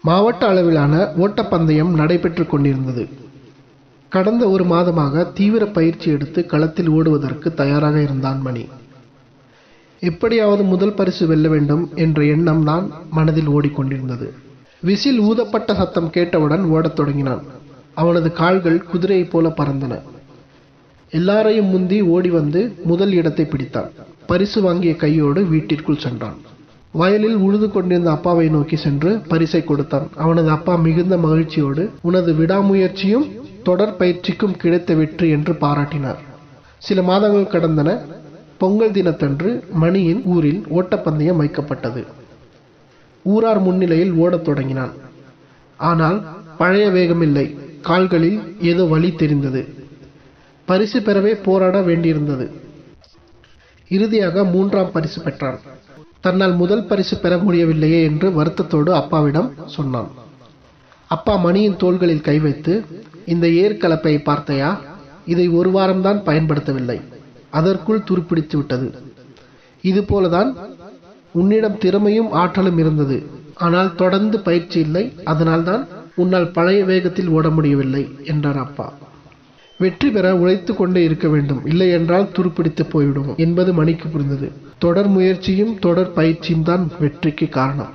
மாவட்ட அளவிலான ஓட்டப்பந்தயம் நடைபெற்று கொண்டிருந்தது. கடந்த ஒரு மாதமாக தீவிர பயிற்சி எடுத்து களத்தில் ஓடுவதற்கு தயாராக இருந்தான் மணி. எப்படியாவது முதல் பரிசு வெல்ல வேண்டும் என்ற எண்ணம் தான் மனதில் ஓடிக்கொண்டிருந்தது. விசில் ஊதப்பட்ட சத்தம் கேட்டவுடன் ஓடத் தொடங்கினான். அவனது கால்கள் குதிரையைப் போல பறந்தன. எல்லாரையும் முந்தி ஓடி வந்து முதல் இடத்தை பிடித்தான். பரிசு வாங்கிய கையோடு வீட்டிற்குள் சென்றான். வயலில் உழுது கொண்டிருந்த அப்பாவை நோக்கி சென்று பரிசை கொடுத்தான். அவனது அப்பா மிகுந்த மகிழ்ச்சியோடு உனது விடாமுயற்சியும் தொடர் பயிற்சிக்கும் கிடைத்த வெற்றி என்று பாராட்டினார். சில மாதங்கள் கடந்தன. பொங்கல் தினத்தன்று மணியின் ஊரில் ஓட்டப்பந்தயம் வைக்கப்பட்டது. ஊரார் முன்னிலையில் ஓடத் தொடங்கினான். ஆனால் பழைய வேகமில்லை. கால்களில் ஏதோ வலி தெரிந்தது. பரிசு பெறவே போராட வேண்டியிருந்தது. இறுதியாக 3ஆம் பரிசு பெற்றான். தன்னால் முதல் பரிசு பெற முடியவில்லையே என்று வருத்தத்தோடு அப்பாவிடம் சொன்னான். அப்பா மணியின் தோள்களில் கை வைத்து, இந்த ஏற்கலப்பை பார்த்தையா? இதை ஒரு வாரம்தான் பயன்படுத்தவில்லை, அதற்குள் துருப்பிடித்து விட்டது. இதுபோலதான் உன்னிடம் திறமையும் ஆற்றலும் இருந்தது. ஆனால் தொடர்ந்து பயிற்சி இல்லை. அதனால்தான் உன்னால் பழைய வேகத்தில் ஓட முடியவில்லை என்றார் அப்பா. வெற்றி பெற உழைத்து கொண்டே இருக்க வேண்டும், இல்லை என்றால் துருப்பிடித்து போய்விடும் என்பது மணிக்கு புரிந்தது. தொடர் முயற்சியும் தொடர் பயிற்சியும் தான் வெற்றிக்கு காரணம்.